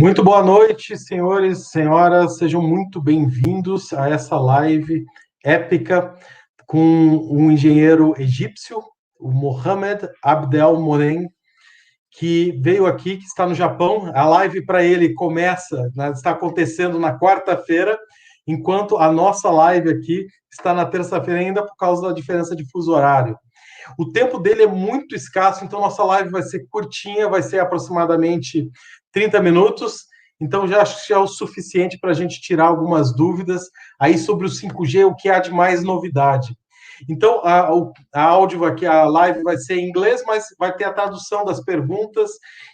Muito boa noite, senhores e senhoras, sejam muito bem-vindos a essa live épica com um engenheiro egípcio, o Mohamed Abdel Monem, que veio aqui, que está no Japão. A live para ele começa, né, está acontecendo na quarta-feira, enquanto a nossa live aqui está na terça-feira ainda por causa da diferença de fuso horário. O tempo dele é muito escasso, então nossa live vai ser curtinha, vai ser aproximadamente 30 minutos. Então já acho que é o suficiente para a gente tirar algumas dúvidas aí sobre o 5G, o que há de mais novidade. Então a áudio aqui, a live vai ser em inglês, mas vai ter a tradução das perguntas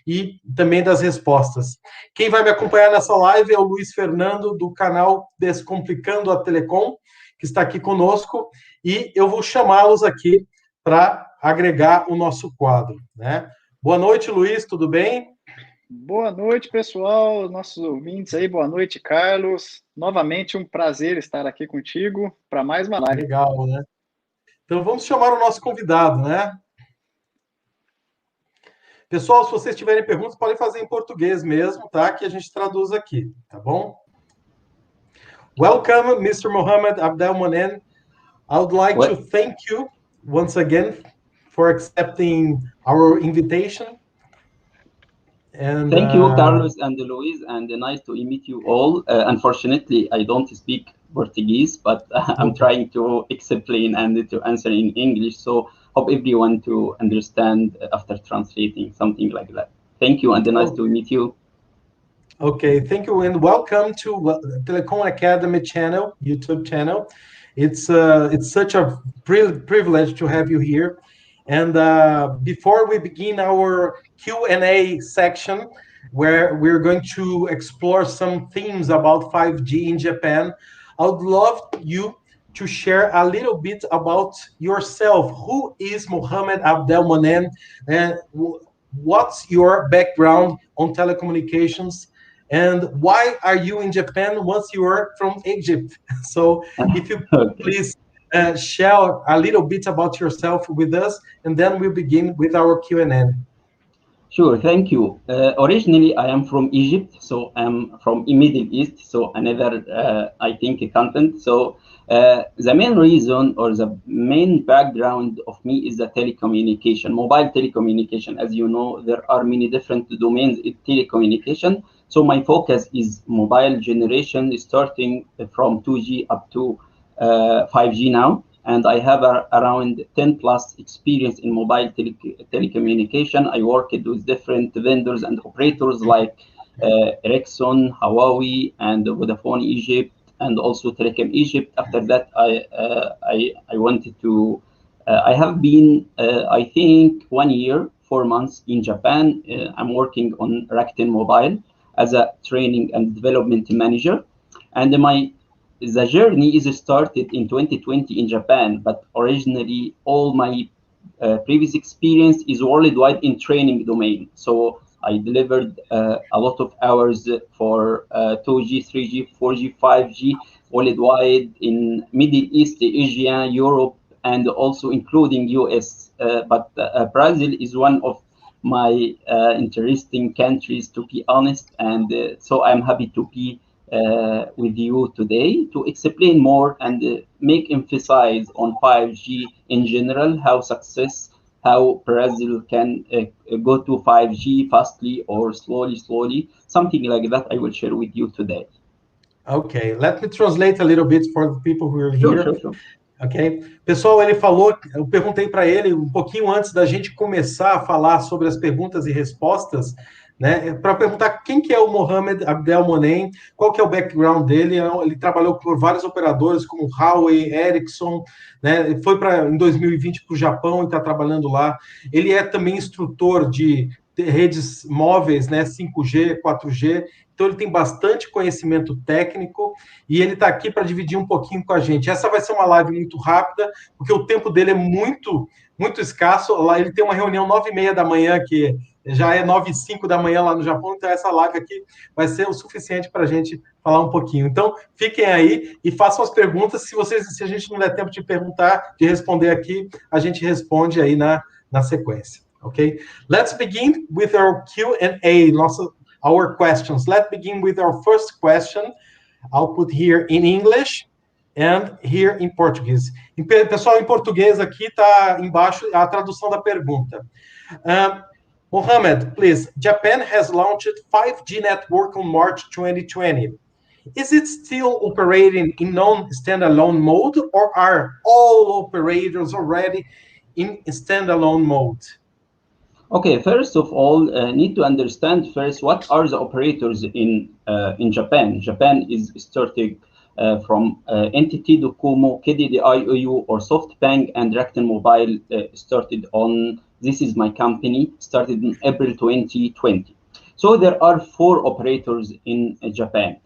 e também das respostas. Quem vai me acompanhar nessa live é o Luiz Fernando, do canal Descomplicando a Telecom, que está aqui conosco, e eu vou chamá-los aqui para agregar o nosso quadro, né? Boa noite, Luiz, tudo bem? Boa noite, pessoal, nossos ouvintes aí, boa noite, Carlos. Novamente um prazer estar aqui contigo para mais uma live. Legal, né? Então vamos chamar o nosso convidado, né? Pessoal, se vocês tiverem perguntas, podem fazer em português mesmo, tá? Que a gente traduz aqui, tá bom? Welcome, Mr. Mohamed Abdel Monem. I would like to thank you once again for accepting our invitation. And, thank you, Carlos and Luis, and nice to meet you all. Unfortunately, I don't speak Portuguese, but I'm trying to explain and to answer in English. So hope everyone to understand after translating, something like that. Thank you, and nice to meet you. Okay, thank you, and welcome to Telecom Academy channel, YouTube channel. It's such a privilege to have you here. And before we begin our Q&A section, where we're going to explore some themes about 5G in Japan, I would love you to share a little bit about yourself. Who is Mohamed Abdel Monem, and what's your background on telecommunications? And why are you in Japan once you are from Egypt? So if you please share a little bit about yourself with us, and then we'll begin with our Q&A. Sure, thank you. Originally, I am from Egypt, so I'm from the Middle East, so another, I think, content. So the main reason or the main background of me is the telecommunication, mobile telecommunication. As you know, there are many different domains in telecommunication. So my focus is mobile generation, starting from 2G up to 5G now. And I have around 10 plus experience in mobile telecommunication. I worked with different vendors and operators like Ericsson, Huawei, and Vodafone Egypt, and also Telecom Egypt. After that, I wanted to, I have been, I think, 1 year, 4 months in Japan. I'm working on Rakuten Mobile as a training and development manager. And the journey is started in 2020 in Japan, but originally all my previous experience is worldwide in training domain. So I delivered a lot of hours for 2G, 3G, 4G, 5G worldwide in Middle East, Asia, Europe, and also including US. But Brazil is one of my interesting countries, to be honest. And so I'm happy to be with you today to explain more and make emphasize on 5G in general, how Brazil can go to 5G fastly or slowly, something like that I will share with you today. Okay, let me translate a little bit for the people who are here. Sure. Ok? Pessoal, ele falou, eu perguntei para ele um pouquinho antes da gente começar a falar sobre as perguntas e respostas, né, para perguntar quem que é o Mohamed Abdel Monem, qual que é o background dele. Ele trabalhou por vários operadores como Huawei, Ericsson, né, foi em 2020 para o Japão e está trabalhando lá. Ele é também instrutor de redes móveis, né, 5G, 4G, então ele tem bastante conhecimento técnico e ele está aqui para dividir um pouquinho com a gente. Essa vai ser uma live muito rápida, porque o tempo dele é muito escasso. Lá ele tem uma reunião 9h30 da manhã, que já é 9h05 da manhã lá no Japão, então essa live aqui vai ser o suficiente para a gente falar um pouquinho. Então, fiquem aí e façam as perguntas. Se a gente não der tempo de perguntar, de responder aqui, a gente responde aí na sequência, ok? Let's begin with our Q&A, our questions. Let's begin with our first question. I'll put here in English and here in Portuguese. Pessoal, em português aqui está embaixo a tradução da pergunta. Mohamed, please. Japan has launched 5G network on March 2020. Is it still operating in non-standalone mode, or are all operators already in standalone mode? Okay, first of all, need to understand first what are the operators in Japan. Japan is starting from NTT Docomo, KDDI OU, or SoftBank, and Rakuten Mobile started on This Is My Company, started in April 2020. So there are 4 operators in Japan.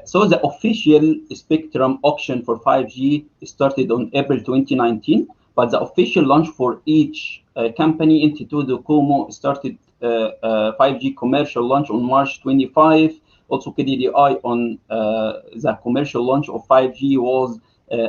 So the official spectrum auction for 5G started on April 2019, but the official launch for each company, NTT Docomo, started 5G commercial launch on March 25. Also, KDDI on the commercial launch of 5G was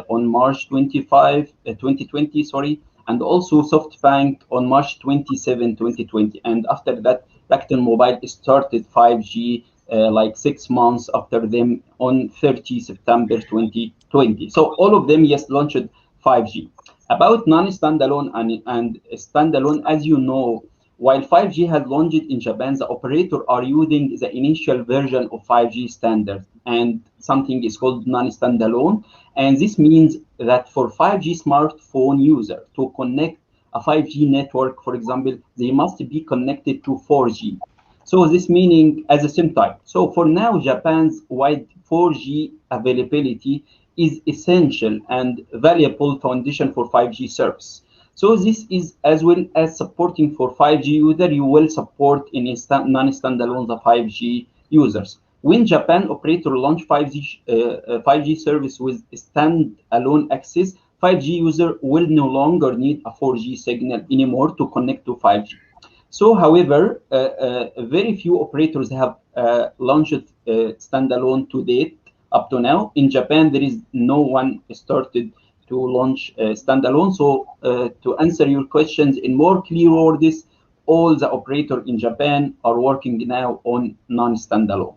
on March 25, 2020, sorry, and also SoftBank on March 27, 2020. And after that, Rakuten Mobile started 5G like 6 months after them on 30 September 2020. So all of them, yes, launched 5G. About non-standalone and standalone, as you know, while 5G has launched in Japan, the operator are using the initial version of 5G standard, and something is called non-standalone. And this means that for 5G smartphone user to connect a 5G network, for example, they must be connected to 4G. So this meaning at the same time. So for now, Japan's wide 4G availability is essential and valuable foundation for 5G service. So this is as well as supporting for 5G user, you will support in non-standalone the 5G users. When Japan operator launch 5G service with standalone access, 5G user will no longer need a 4G signal anymore to connect to 5G. So, however, very few operators have launched standalone to date up to now. In Japan, there is no one started to launch standalone. So, to answer your questions in more clear words, all the operators in Japan are working now on non-standalone.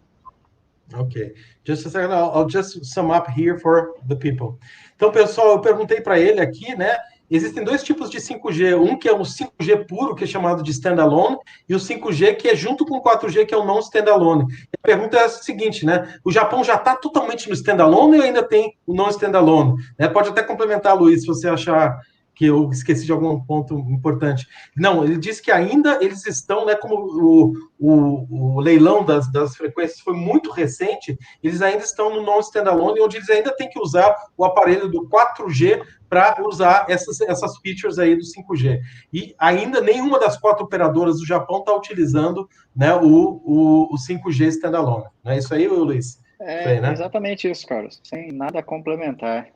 Ok. Just a second, I'll just sum up here for the people. Então, pessoal, eu perguntei para ele aqui, né? Existem 2 tipos de 5G, um que é o 5G puro, que é chamado de standalone, e o 5G que é junto com o 4G, que é o não standalone. A pergunta é a seguinte, né? O Japão já está totalmente no standalone ou ainda tem o não standalone? Né? Pode até complementar, Luiz, se você achar que eu esqueci de algum ponto importante. Não, ele disse que ainda eles estão, né, como o leilão das frequências foi muito recente, eles ainda estão no non standalone, onde eles ainda têm que usar o aparelho do 4G para usar essas features aí do 5G. E ainda nenhuma das 4 operadoras do Japão está utilizando, né, o 5G standalone. Não é isso aí, Luiz? Né? Exatamente isso, Carlos. Sem nada a complementar.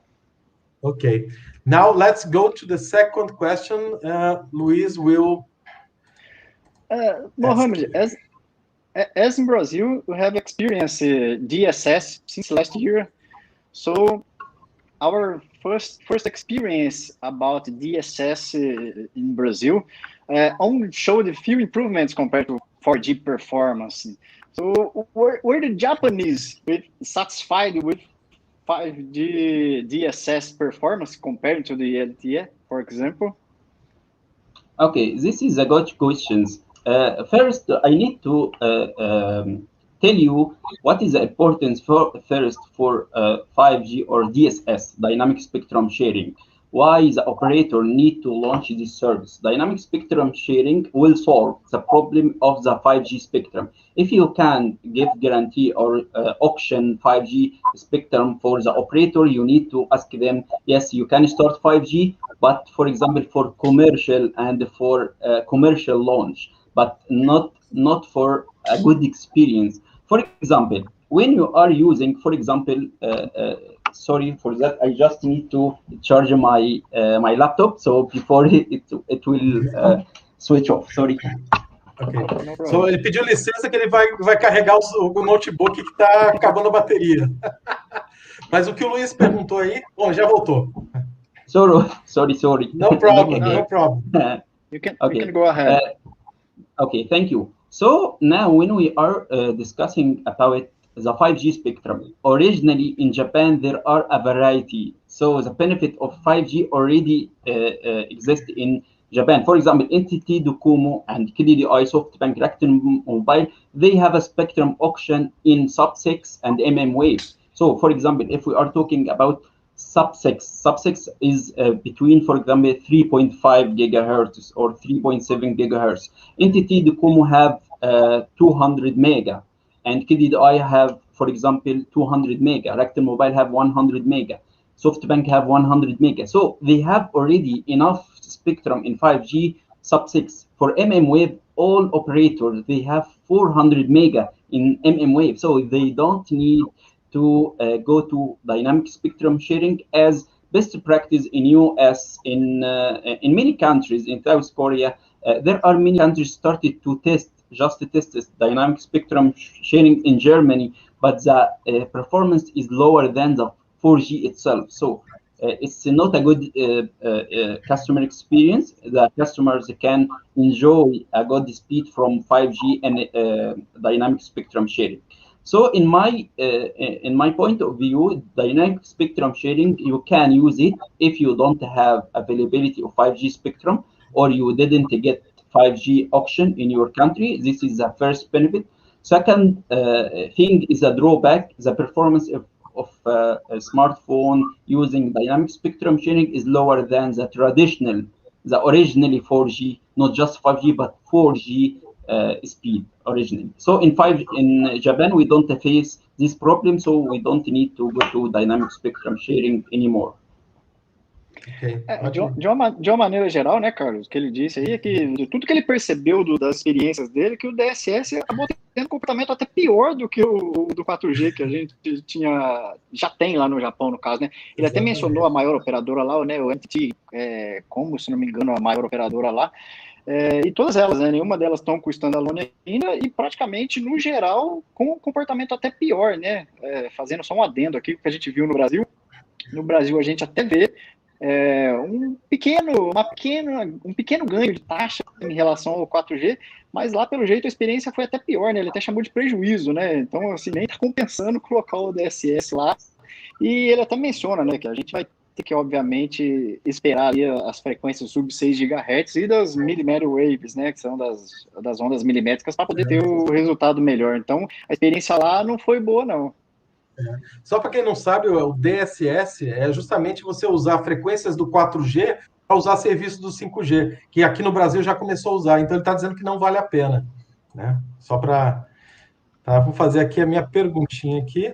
Okay. Now let's go to the second question. Luis will. Mohamed, as in Brazil, we have experienced DSS since last year. So our first experience about DSS in Brazil only showed a few improvements compared to 4G performance. So were the Japanese satisfied with 5G DSS performance compared to the LTE, for example? Okay, this is a good question. First, I need to tell you what is the importance for 5G or DSS, dynamic spectrum sharing. Why the operator need to launch this service? Dynamic spectrum sharing will solve the problem of the 5G spectrum. If you can give guarantee or auction 5G spectrum for the operator, you need to ask them, yes, you can start 5G, but for example, for commercial and for commercial launch, but not for a good experience. For example, when you are using, for example, sorry for that, I just need to charge my my laptop, so before it will switch off. Sorry. Ok. So, ele pediu licença que ele vai carregar o notebook que está acabando a bateria. Mas o que o Luiz perguntou aí, bom, já voltou. Sorry. No problem, no problem. You can go ahead. Okay, thank you. So now when we are discussing about the 5G spectrum, originally in Japan, there are a variety. So the benefit of 5G already exists in Japan. For example, NTT Docomo and KDDI, SoftBank, Rakuten Mobile, they have a spectrum auction in sub-6 and wave. So for example, if we are talking about sub-6 is between, for example, 3.5 gigahertz or 3.7 gigahertz. NTT Docomo have 200 mega, and KDDI have, for example, 200 mega. Rakuten Mobile have 100 mega. SoftBank have 100 mega. So they have already enough spectrum in 5G sub-6. For wave, all operators, they have 400 mega in wave. So they don't need to go to dynamic spectrum sharing as best practice in US, in many countries, in South Korea. There are many countries started to test this dynamic spectrum sharing in Germany, but the performance is lower than the 4G itself. So it's not a good customer experience. The customers can enjoy a good speed from 5G and dynamic spectrum sharing. So in my point of view, dynamic spectrum sharing, you can use it if you don't have availability of 5G spectrum or you didn't get 5G auction in your country. This is the first benefit. Second thing is a drawback. The performance of a smartphone using dynamic spectrum sharing is lower than the traditional, the originally 4G, not just 5G, but 4G speed originally. So in Japan, we don't face this problem, so we don't need to go to dynamic spectrum sharing anymore. Okay. De uma maneira geral, né, Carlos, o que ele disse aí é que de tudo que ele percebeu das experiências dele, que o DSS acabou tendo um comportamento até pior do que o do 4G que a gente já tem lá no Japão, no caso, né? Ele até mencionou a maior operadora lá, né, o NTT, como, se não me engano, a maior operadora lá, e todas elas, né, nenhuma delas estão com standalone ainda e praticamente, no geral, com um comportamento até pior, né? Fazendo só um adendo aqui, que a gente viu no Brasil. No Brasil, a gente até vê um pequeno ganho de taxa em relação ao 4G, mas lá, pelo jeito, a experiência foi até pior, né? Ele até chamou de prejuízo, né? Então, assim, nem tá compensando colocar o DSS lá. E ele até menciona, né, que a gente vai ter que, obviamente, esperar ali as frequências sub 6 GHz e das millimeter waves, né, que são das ondas milimétricas, para poder ter o resultado melhor. Então, a experiência lá não foi boa, não. Só para quem não sabe, o DSS é justamente você usar frequências do 4G para usar serviço do 5G, que aqui no Brasil já começou a usar. Então, ele está dizendo que não vale a pena, né? Só para... Tá, vou fazer aqui a minha perguntinha aqui.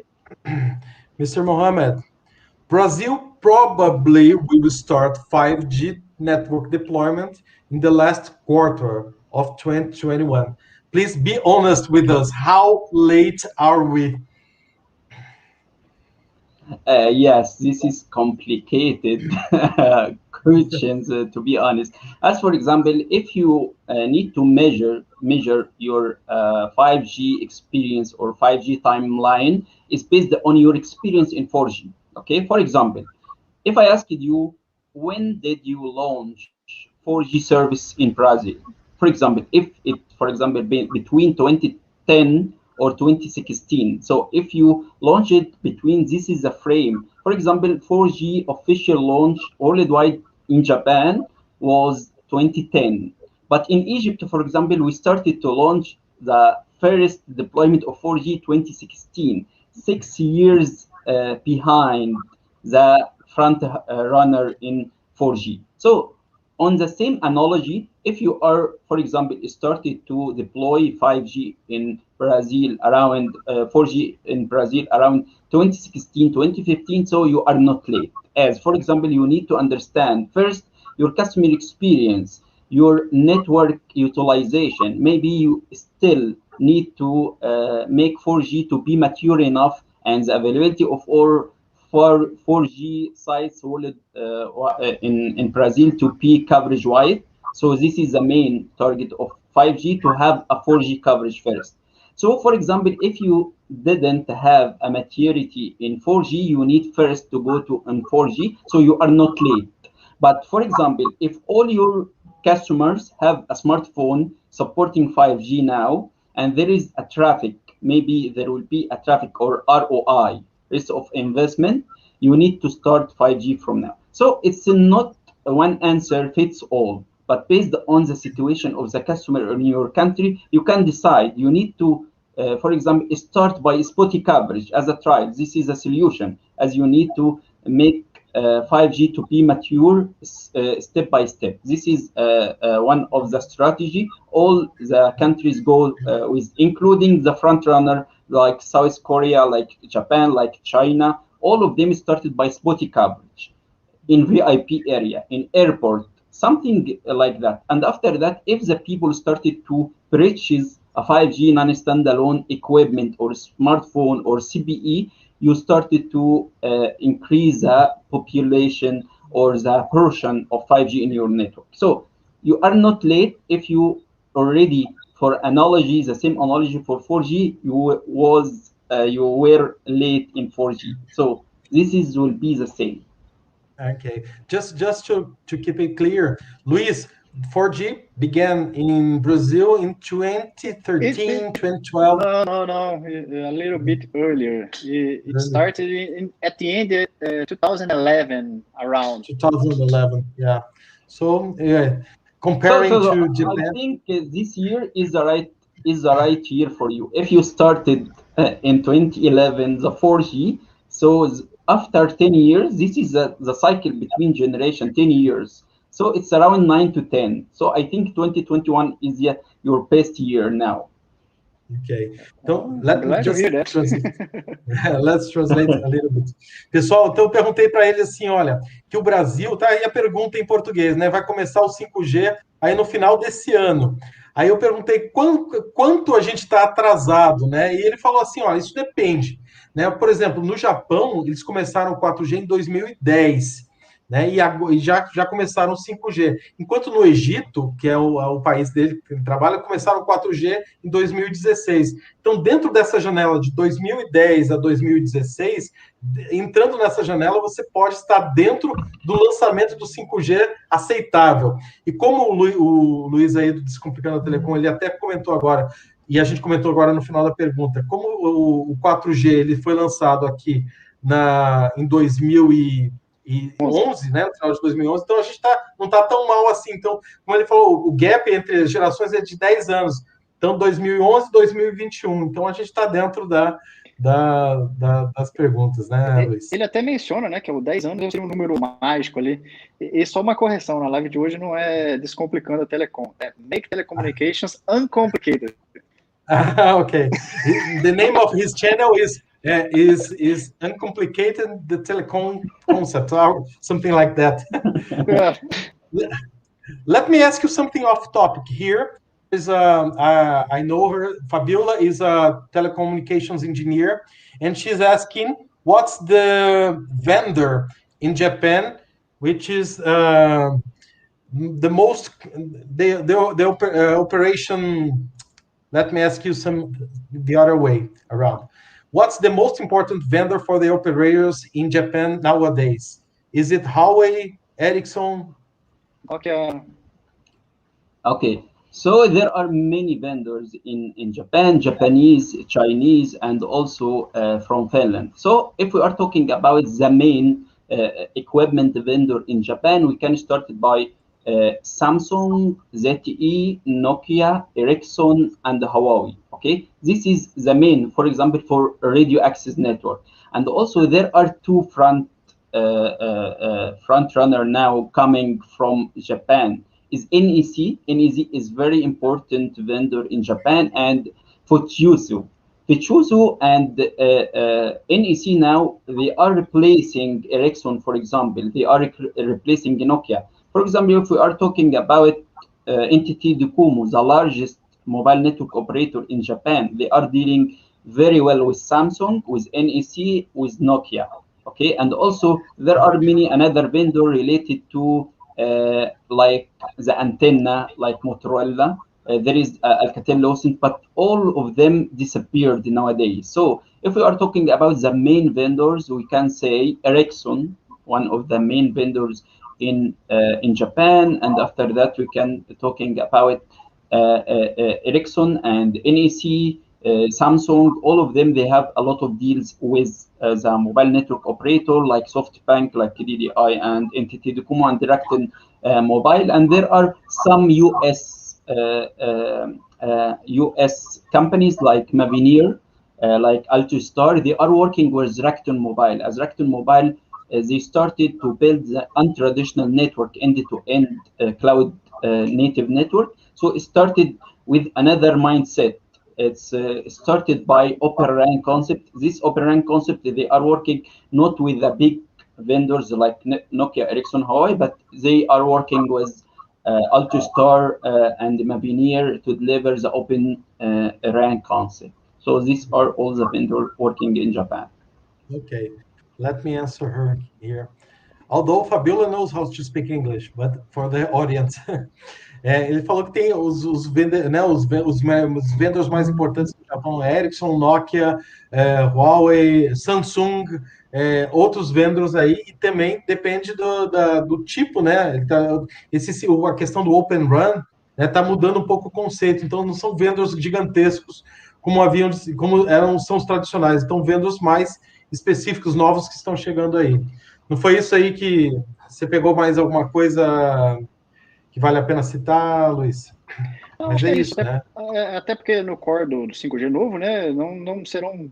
Mr. Mohamed, Brazil probably will start 5G network deployment in the last quarter of 2021. Please be honest with us. How late are we? Yes, this is complicated questions, to be honest. As for example, if you need to measure your 5G experience or 5G timeline, is based on your experience in 4G. Okay, for example, if I asked you, when did you launch 4G service in Brazil? For example, if it, for example, between 2010 or 2016. So if you launch it between, this is a frame. For example, 4G official launch worldwide in Japan was 2010. But in Egypt, for example, we started to launch the first deployment of 4G 2016, 6 years behind the front runner in 4G. So on the same analogy, if you are, for example, started to deploy 5G in Brazil around 4G in Brazil around 2016, 2015, so you are not late. As for example, you need to understand first your customer experience, your network utilization. Maybe you still need to make 4G to be mature enough and the availability of all 4G sites in Brazil to be coverage wide. So this is the main target of 5G, to have a 4G coverage first. So for example, if you didn't have a maturity in 4G, you need first to go to 4G, so you are not late. But for example, if all your customers have a smartphone supporting 5G now, and there is a traffic, maybe there will be a traffic or ROI, risk of investment, you need to start 5G from now. So it's not one answer fits all, but based on the situation of the customer in your country, you can decide. You need to, for example, start by spotty coverage as a trial. This is a solution, as you need to make 5G to be mature step by step. This is one of the strategy all the countries go with, including the front runner like South Korea, like Japan, like China. All of them started by spotty coverage in VIP area, in airport, something like that. And after that, if the people started to purchase a 5G non-standalone equipment or smartphone or CPE, you started to increase the population or the portion of 5G in your network. So you are not late if you already, for analogy, the same analogy for 4G, you were late in 4G. So this will be the same. Okay, just to keep it clear, Luis, 4G began in Brazil in 2013, 2012. No, a little bit earlier. It started at the end of 2011, around. 2011, yeah. So comparing to Japan, I think this year is the right year for you. If you started in 2011 the 4G, so after 10 years, this is the cycle between generation, 10 years. So it's around 9 to 10. So I think 2021 is your best year now. Okay. Então, let's translate a little bit. Pessoal, então eu perguntei para ele assim, olha, que o Brasil, tá aí a pergunta em português, né? Vai começar o 5G aí no final desse ano. Aí eu perguntei quanto a gente está atrasado, né? E ele falou assim, olha, isso depende, né? Por exemplo, no Japão, eles começaram o 4G em 2010, né? E já começaram o 5G. Enquanto no Egito, que é o país dele que ele trabalha, começaram o 4G em 2016. Então, dentro dessa janela de 2010 a 2016, entrando nessa janela, você pode estar dentro do lançamento do 5G aceitável. E como o Luiz aí do Descomplicando a Telecom, ele até comentou agora, e a gente comentou agora no final da pergunta, como o 4G ele foi lançado aqui em 2011, né, no final de 2011, então a gente não está tão mal assim. Então, como ele falou, o gap entre as gerações é de 10 anos. Então, 2011 e 2021. Então, a gente está dentro das perguntas, né, Luiz? Ele até menciona, né, que o 10 anos é um número mágico ali. E só uma correção, na live de hoje não é Descomplicando a Telecom, é Make Telecommunications Uncomplicated. Okay. The name of his channel is Uncomplicated the Telecom Concept, or something like that. Let me ask you something off topic here. I know her, Fabiola is a telecommunications engineer, and she's asking, what's the vendor in Japan, which is the most, the operation, let me ask you the other way around. What's the most important vendor for the operators in Japan nowadays? Is it Huawei, Ericsson? Okay. So there are many vendors in Japan, Japanese, Chinese, and also from Finland. So if we are talking about the main equipment vendor in Japan, we can start by Samsung, ZTE, Nokia, Ericsson, and Huawei. Okay, this is the main, for example, for radio access network. And also there are two front runner now coming from Japan. Is NEC. NEC is very important vendor in Japan, and Fujitsu and NEC now, they are replacing Ericsson, for example. They are replacing Nokia. For example, if we are talking about NTT Docomo, the largest mobile network operator in Japan, they are dealing very well with Samsung, with NEC, with Nokia. Okay, and also there are many another vendor related to like the antenna, like Motorola. There is Alcatel-Lucent, but all of them disappeared nowadays. So if we are talking about the main vendors, we can say Ericsson, one of the main vendors in Japan, and after that we can talking about Ericsson and NEC, Samsung. All of them, they have a lot of deals with the mobile network operator like SoftBank, like KDDI, and NTT Docomo and Rakuten Mobile. And there are some US companies like Mavenir, like Altustar. They are working with Rakuten Mobile. As Rakuten Mobile, they started to build the untraditional network, end-to-end cloud native network. So it started with another mindset. It's started by Open RAN concept. This Open RAN concept, they are working not with the big vendors like Nokia, Ericsson, Huawei, but they are working with Altustar and Mavenir to deliver the Open RAN concept. So these are all the vendors working in Japan. Okay, let me answer her here. Although Fabiola knows how to speak English, but for the audience, ele falou que tem os vendors mais importantes do Japão, Ericsson, Nokia, Huawei, Samsung, outros vendors aí, e também depende do tipo, né? A questão do Open RAN, né, tá mudando um pouco o conceito, então não são vendors gigantescos são os tradicionais, então vendors mais específicos, novos que estão chegando aí. Não foi isso aí que você pegou mais alguma coisa que vale a pena citar, Luiz? Não, mas é isso, até, né? Até porque no core do 5G novo, né, não serão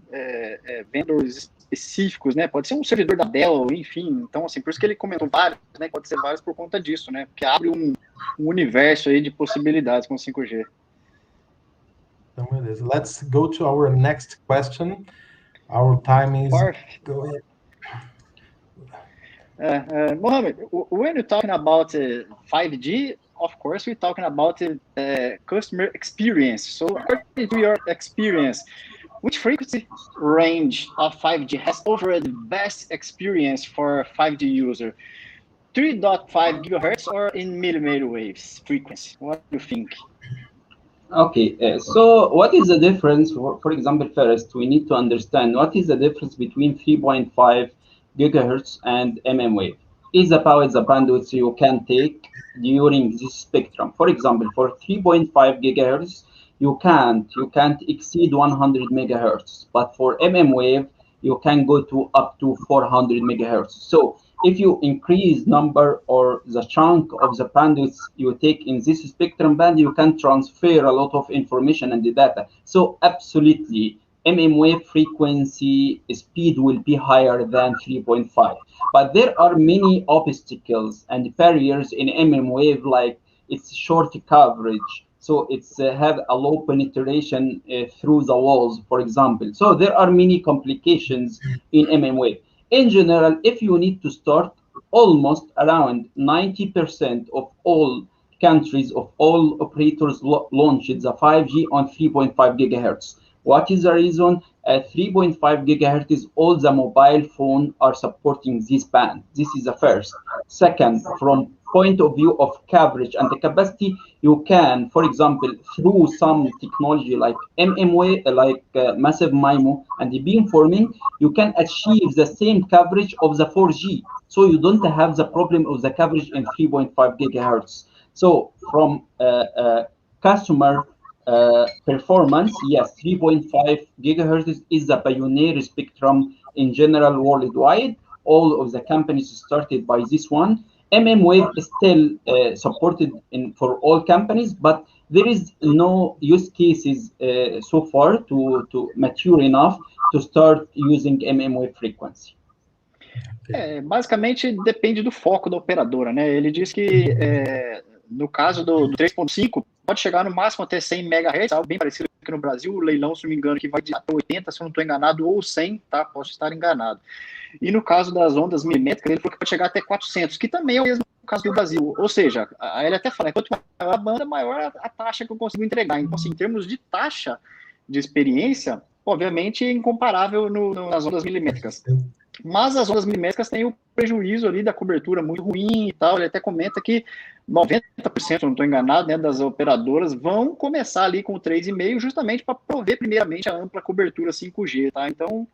vendors específicos, né? Pode ser um servidor da Dell, enfim. Então, assim, por isso que ele comentou vários, né? Pode ser vários por conta disso, né? Porque abre um universo aí de possibilidades com 5G. Então, beleza. Let's go to our next question. Our time is going. Mohamed, when you're talking about 5G, of course, we're talking about customer experience. So, according to your experience, which frequency range of 5G has offered the best experience for 5G user? 3.5 gigahertz or in millimeter waves frequency? What do you think? Okay, so what is the difference? For example, first, we need to understand what is the difference between 3.5 gigahertz and mmWave. Is about the bandwidth you can take during this spectrum. For example, for 3.5 gigahertz, you can't exceed 100 megahertz, but for mmWave, you can go to up to 400 megahertz. So if you increase number or the chunk of the bandwidth you take in this spectrum band, you can transfer a lot of information and the data. So absolutely, mmWave frequency speed will be higher than 3.5. But there are many obstacles and barriers in mmWave, like its short coverage. So it's have a low penetration through the walls, for example. So there are many complications in mmWave. In general, if you need to start, almost around 90% of all countries, of all operators launched the 5G on 3.5 gigahertz. What is the reason? At 3.5 gigahertz is all the mobile phone are supporting this band. This is the first. Second, from point of view of coverage and the capacity, you can, for example, through some technology like mmWave, like massive MIMO and the beamforming, you can achieve the same coverage of the 4G. So you don't have the problem of the coverage in 3.5 gigahertz. So from customer performance, yes, 3.5 gigahertz is the pioneer spectrum in general worldwide. All of the companies started by this one. mmWave is still supported for all companies, but there is no use cases so far to mature enough to start using mmWave frequency. Basicamente depende do foco da operadora, né? Ele diz que no caso do 3.5 pode chegar no máximo até 100 MHz, algo bem parecido aqui no Brasil, o leilão, se não me engano, que vai de até 80, se eu não estou enganado, ou 100, tá? Posso estar enganado. E no caso das ondas milimétricas, ele falou que pode chegar até 400, que também é o mesmo caso do Brasil. Ou seja, ele até fala, quanto maior a banda, maior a taxa que eu consigo entregar. Então, assim, em termos de taxa de experiência, obviamente é incomparável nas ondas milimétricas. Mas as ondas milimétricas têm o prejuízo ali da cobertura muito ruim e tal. Ele até comenta que 90%, não estou enganado, né, das operadoras vão começar ali com o 3,5 justamente para prover primeiramente a ampla cobertura 5G, tá? Então,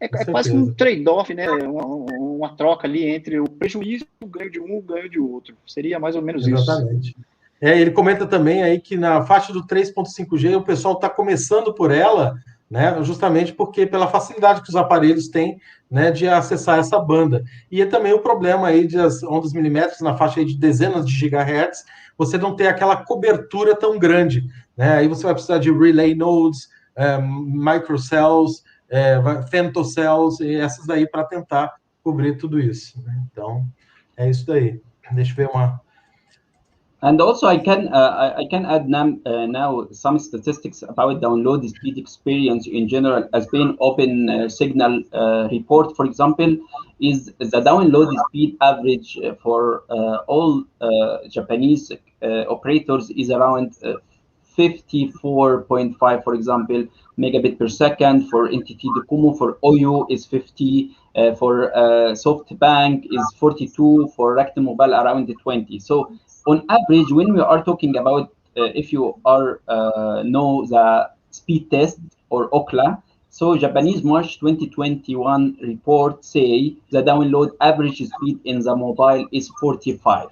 É quase que um trade-off, né? Uma troca ali entre o prejuízo e o ganho de um e o ganho de outro. Seria mais ou menos Exatamente. isso. Ele comenta também aí que na faixa do 3.5G o pessoal está começando por ela, né, justamente porque pela facilidade que os aparelhos têm, né, de acessar essa banda. E também o problema aí de as ondas milimétricas na faixa aí de dezenas de gigahertz, você não ter aquela cobertura tão grande, né? Aí você vai precisar de relay nodes, microcells, femtocells, e essas daí para tentar cobrir tudo isso, né? Então, é isso daí. Deixa eu ver uma... And also, I can add now some statistics about download speed experience in general. As being open signal report, for example, is the download speed average for all Japanese operators is around 54.5, for example, megabit per second. For NTT Docomo, for OYO is 50. For SoftBank is 42. For Rakuten Mobile around 20. So on average, when we are talking about if you are know the speed test or OCLA, so Japanese March 2021 report say the download average speed in the mobile is 45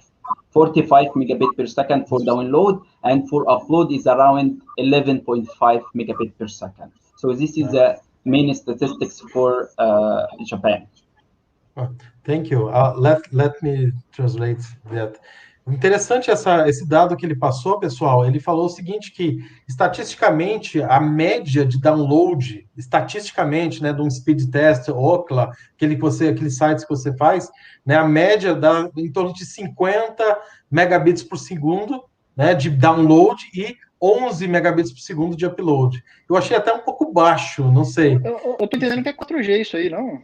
megabit per second for download, and for upload is around 11.5 megabit per second. So this is the main statistics for Japan. Thank you. Let me translate that. Interessante esse dado que ele passou, pessoal. Ele falou o seguinte, que estatisticamente a média de download, estatisticamente, né, de um speed test, OCLA, aqueles sites que você faz, né, a média dá em torno de 50 megabits por segundo, né, de download e 11 megabits por segundo de upload. Eu achei até um pouco baixo, não sei. Eu tô entendendo que é 4G isso aí, não?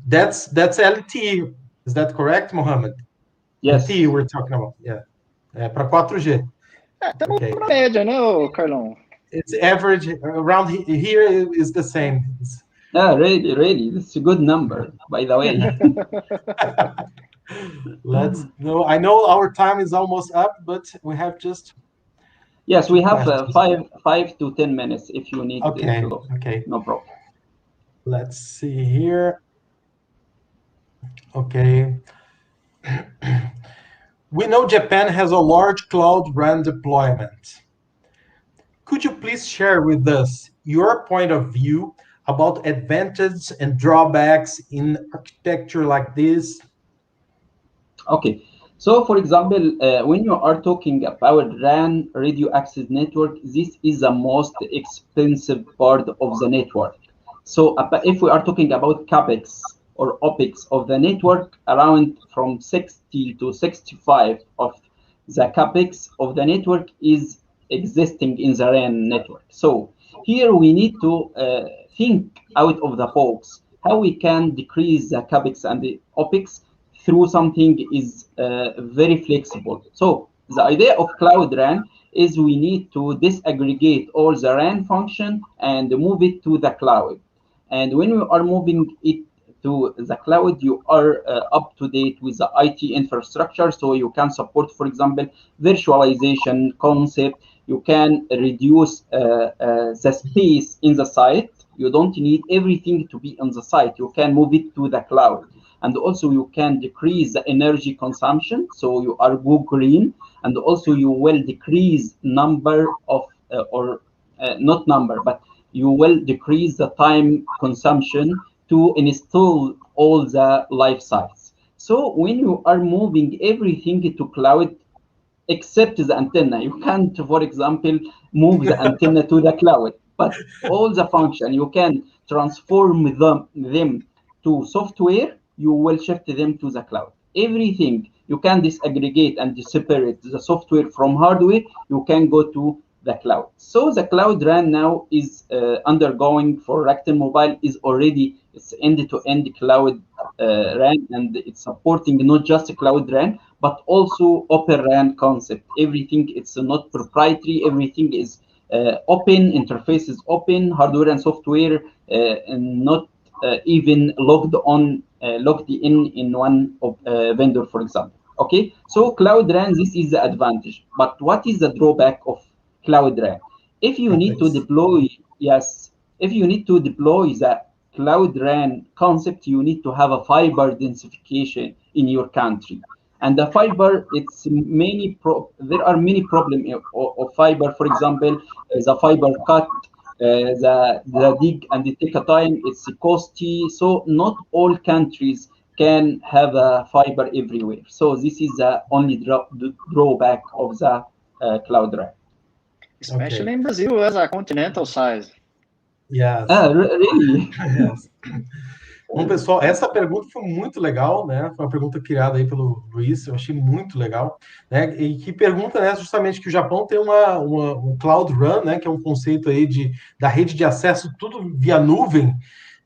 That's LTE. Is that correct, Mohamed? Yes. LTE we're talking about. Yeah. Para 4G. Estamos na média, né, Carlão? It's average around here is the same. Really, it's a good number, by the way. I know our time is almost up, but we have just... Yes, we have 5 to 10 minutes if you need okay. to. Okay. No problem. Let's see here. Okay. We know Japan has a large cloud RAN deployment. Could you please share with us your point of view about advantages and drawbacks in architecture like this? Okay. So, for example, when you are talking about RAN, radio access network, this is the most expensive part of the network. So if we are talking about CAPEX or OPEX of the network, around from 60 to 65 of the CAPEX of the network is existing in the RAN network. So here we need to think out of the box how we can decrease the CAPEX and the OPEX through something is very flexible. So the idea of Cloud RAN is we need to disaggregate all the RAN function and move it to the cloud. And when we are moving it to the cloud, you are up to date with the IT infrastructure, so you can support, for example, virtualization concept. You can reduce the space in the site. You don't need everything to be on the site. You can move it to the cloud. And also you can decrease the energy consumption, so you are go green. And also you will decrease number of, not number, but you will decrease the time consumption to install all the live sites. So when you are moving everything to cloud, except the antenna, you can't, for example, move the antenna to the cloud, but all the function, you can transform them to software, you will shift them to the cloud. Everything, you can disaggregate and separate the software from hardware, you can go to the cloud. So the Cloud RAN now is undergoing for Rakuten Mobile is already it's end-to-end Cloud RAN, and it's supporting not just Cloud RAN but also Open RAN concept. Everything it's not proprietary. Everything is open. Interface is open. Hardware and software and not even logged in one vendor, for example. Okay, so Cloud RAN, this is the advantage. But what is the drawback of Cloud RAN? If you need to deploy, if you need to deploy the Cloud RAN concept, you need to have a fiber densification in your country. And the fiber, it's there are many problems of fiber. For example, the fiber cut, the dig and the take a time, it's costly. So not all countries can have a fiber everywhere. So this is the only drawback of the Cloud RAN. Especially in Brazil as a continental size. Yes. Really? Yes. Bom, pessoal, essa pergunta foi muito legal, né? Foi uma pergunta criada aí pelo Luiz, eu achei muito legal, né? E que pergunta, né, justamente que o Japão tem um Cloud RAN, né? Que é um conceito aí da rede de acesso tudo via nuvem,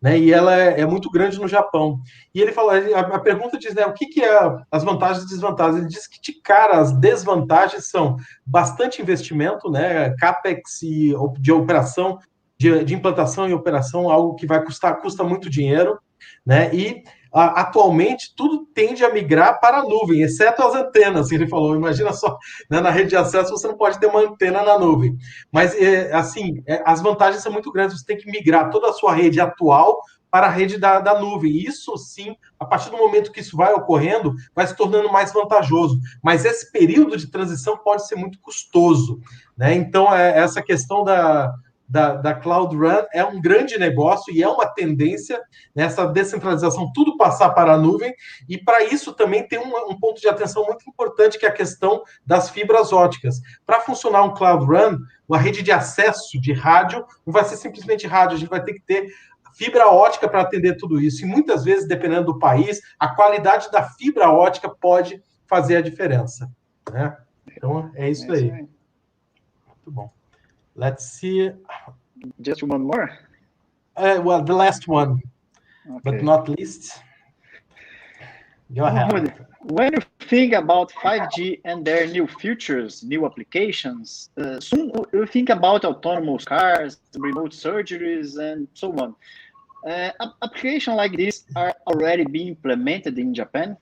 né? E ela é muito grande no Japão. E ele falou, a pergunta diz, né? O que é as vantagens e desvantagens? Ele diz que de cara as desvantagens são bastante investimento, né? CAPEX e de operação, de implantação e operação, algo que custa muito dinheiro, né? E atualmente tudo tende a migrar para a nuvem, exceto as antenas, que ele falou. Imagina só, né, na rede de acesso você não pode ter uma antena na nuvem. Mas, as vantagens são muito grandes. Você tem que migrar toda a sua rede atual para a rede da nuvem. Isso, sim, a partir do momento que isso vai ocorrendo, vai se tornando mais vantajoso. Mas esse período de transição pode ser muito custoso, né? Então, essa questão da Cloud RAN é um grande negócio e é uma tendência nessa descentralização, tudo passar para a nuvem, e para isso também tem um ponto de atenção muito importante, que é a questão das fibras óticas. Para funcionar um Cloud RAN, a rede de acesso de rádio não vai ser simplesmente rádio, a gente vai ter que ter fibra ótica para atender tudo isso, e muitas vezes, dependendo do país, a qualidade da fibra ótica pode fazer a diferença, né? Então, é isso aí. Muito bom. Let's see. Just one more? Well, the last one, okay, but not least. Go ahead. When you think about 5G and their new features, new applications, soon you think about autonomous cars, remote surgeries, and so on. Applications like this are already being implemented in Japan?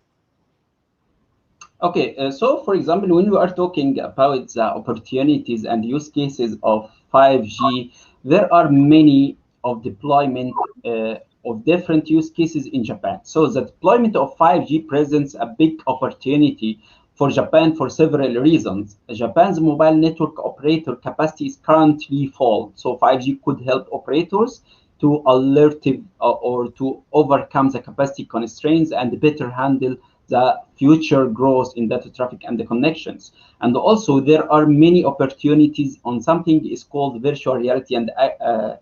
Okay, so for example, when we are talking about the opportunities and use cases of 5G, there are many of deployment of different use cases in Japan. So the deployment of 5G presents a big opportunity for Japan for several reasons. Japan's mobile network operator capacity is currently full, so 5G could help operators to alert or to overcome the capacity constraints and better handle the future growth in data traffic and the connections. And also there are many opportunities on something is called virtual reality and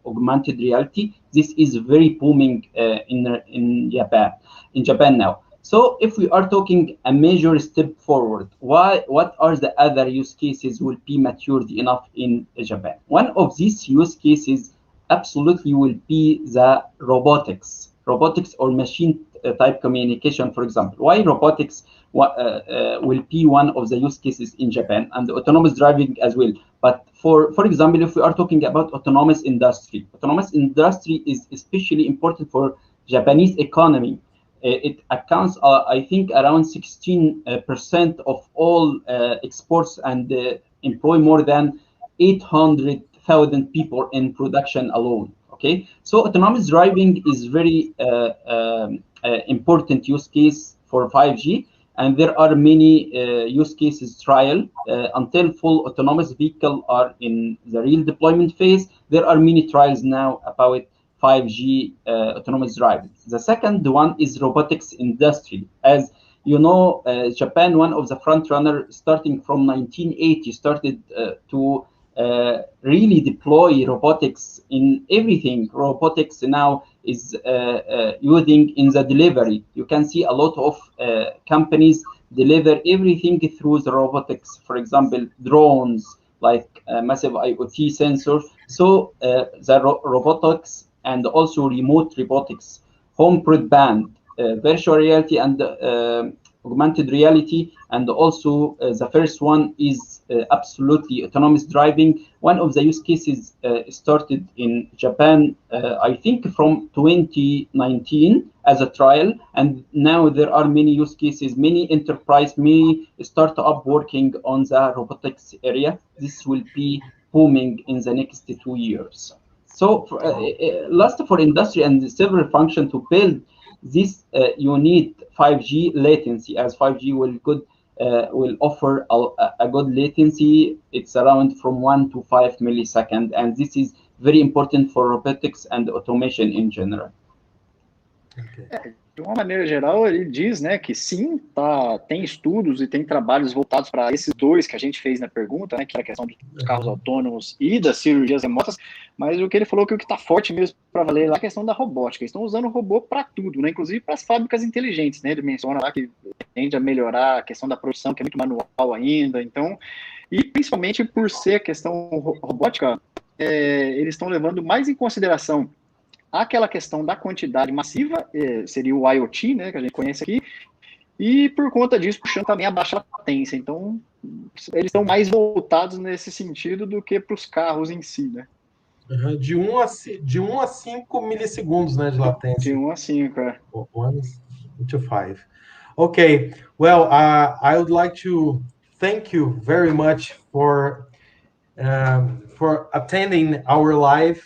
augmented reality. This is very booming in Japan now. So if we are talking a major step forward, what are the other use cases will be matured enough in Japan? One of these use cases absolutely will be the robotics or machine type communication, for example. Why robotics will be one of the use cases in Japan, and autonomous driving as well. But for example, if we are talking about autonomous industry is especially important for Japanese economy. It accounts, I think, around 16% of all exports and employ more than 800,000 people in production alone. Okay, so autonomous driving is very important use case for 5G, and there are many use cases trial until full autonomous vehicle are in the real deployment phase. There are many trials now about 5G autonomous driving. The second one is robotics industry. As you know, Japan, one of the front runners, starting from 1980, started to really deploy robotics in everything. Robotics now is using in the delivery. You can see a lot of companies deliver everything through the robotics. For example, drones, like massive IoT sensors. So the robotics and also remote robotics, home broadband, virtual reality and augmented reality, and also the first one is absolutely autonomous driving. One of the use cases started in Japan, I think from 2019 as a trial, and now there are many use cases, many enterprise, many startup working on the robotics area. This will be booming in the next 2 years. So last, for industry and several function to build this, you need 5G latency, as 5G will offer a good latency. It's around from 1 to 5 milliseconds, and this is very important for robotics and automation in general. Okay. De uma maneira geral, ele diz, né, que sim, tem estudos e tem trabalhos voltados para esses dois que a gente fez na pergunta, né, que é a questão dos carros autônomos e das cirurgias remotas, mas o que ele falou que o que está forte mesmo para valer lá é a questão da robótica. Eles estão usando o robô para tudo, né, inclusive para as fábricas inteligentes, né, ele menciona lá que tende a melhorar a questão da produção, que é muito manual ainda, então, e principalmente por ser a questão robótica, eles estão levando mais em consideração aquela questão da quantidade massiva, seria o IoT, né, que a gente conhece aqui, e por conta disso puxando também a baixa latência. Então, eles estão mais voltados nesse sentido do que para os carros em si, né? De 1 a 5 milissegundos, né, de latência. De 1 a 5, 1 to 5. Okay, well, I would like to thank you very much for attending our live.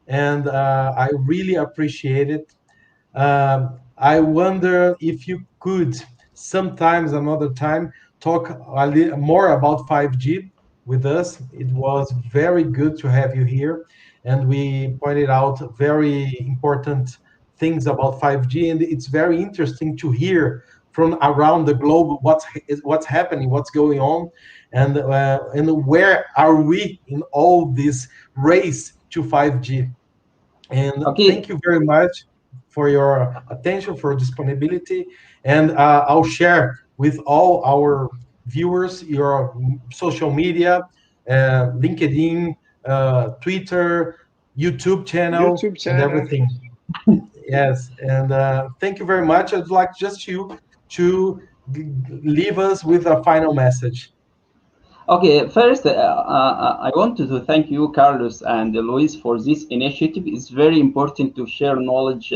And I really appreciate it. I wonder if you could sometimes, another time, talk a little more about 5G with us. It was very good to have you here, and we pointed out very important things about 5G, and it's very interesting to hear from around the globe what's happening, what's going on, and where are we in all this race to 5G. And thank you very much for your attention, for disponibility, and I'll share with all our viewers your social media, LinkedIn, Twitter, YouTube channel, and everything. Yes, and thank you very much. I'd like just you to leave us with a final message. Okay, first, I wanted to thank you, Carlos and Luis, for this initiative. It's very important to share knowledge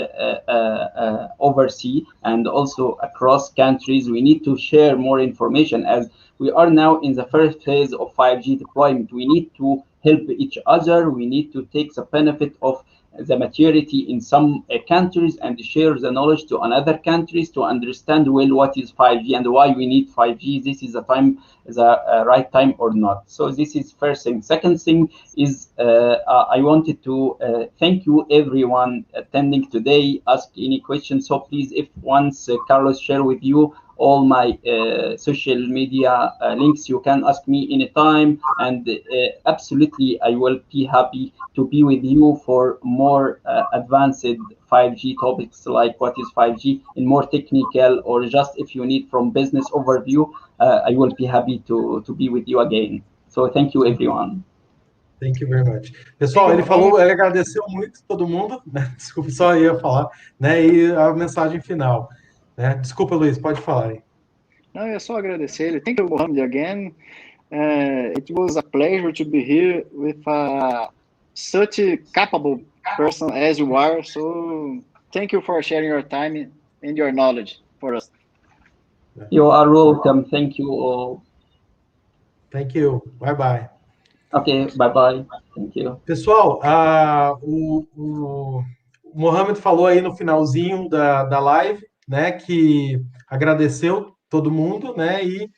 overseas and also across countries. We need to share more information as we are now in the first phase of 5G deployment. We need to help each other. We need to take the benefit of the maturity in some countries and share the knowledge to another countries to understand well what is 5G and why we need 5G. This is the right time or not. So this is first thing. Second thing is I wanted to thank you everyone attending today. Ask any questions. So please, if once Carlos share with you all my social media links, you can ask me anytime, and absolutely I will be happy to be with you for more advanced 5G topics, like what is 5G in more technical, or just if you need from business overview, I will be happy to be with you again. So thank you everyone. Thank you very much. Pessoal, ele falou, ele agradeceu muito todo mundo, né? Desculpe, só ia falar, né? E a mensagem final, né? Desculpa, Luiz, pode falar aí. Não, é só agradecer ele. Thank you, Mohamed, again. It was a pleasure to be here with such a capable person as you are. So thank you for sharing your time and your knowledge for us. You are welcome. Thank you all. Thank you. Bye-bye. Ok, bye-bye. Thank you. Pessoal, o Mohamed falou aí no finalzinho da live, né, que agradeceu todo mundo, né, e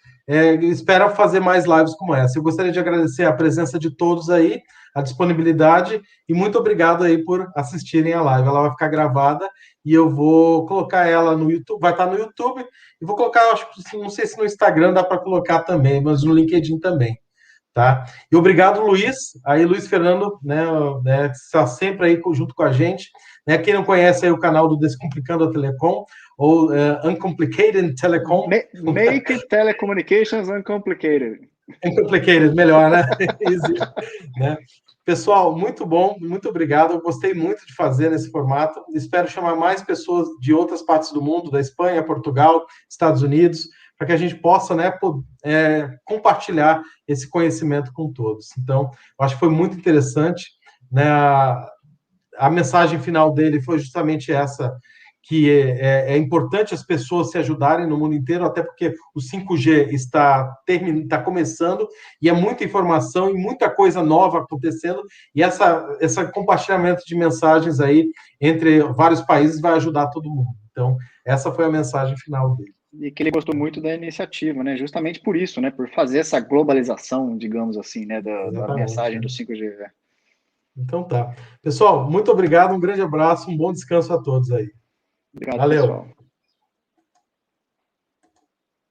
espera fazer mais lives como essa. Eu gostaria de agradecer a presença de todos aí, a disponibilidade, e muito obrigado aí por assistirem a live. Ela vai ficar gravada e eu vou colocar ela no YouTube, vai estar no YouTube, e vou colocar, acho que não sei se no Instagram dá para colocar também, mas no LinkedIn também. Tá? E obrigado, Luiz. Aí, Luiz Fernando, né, está sempre aí junto com a gente. Né? Quem não conhece aí o canal do Descomplicando a Telecom, ou Uncomplicated Telecom. Make Telecommunications Uncomplicated. Uncomplicated, melhor, né? Easy, né? Pessoal, muito bom, muito obrigado. Eu gostei muito de fazer nesse formato. Espero chamar mais pessoas de outras partes do mundo, da Espanha, Portugal, Estados Unidos, para que a gente possa, né, compartilhar esse conhecimento com todos. Então, eu acho que foi muito interessante, né? A mensagem final dele foi justamente essa, que é importante as pessoas se ajudarem no mundo inteiro, até porque o 5G está começando, e é muita informação e muita coisa nova acontecendo, e esse compartilhamento de mensagens aí entre vários países vai ajudar todo mundo. Então, essa foi a mensagem final dele. E que ele gostou muito da iniciativa, né? Justamente por isso, né? Por fazer essa globalização, digamos assim, né? Da mensagem do 5G. Então tá. Pessoal, muito obrigado, um grande abraço, um bom descanso a todos aí. Obrigado, Valeu. pessoal.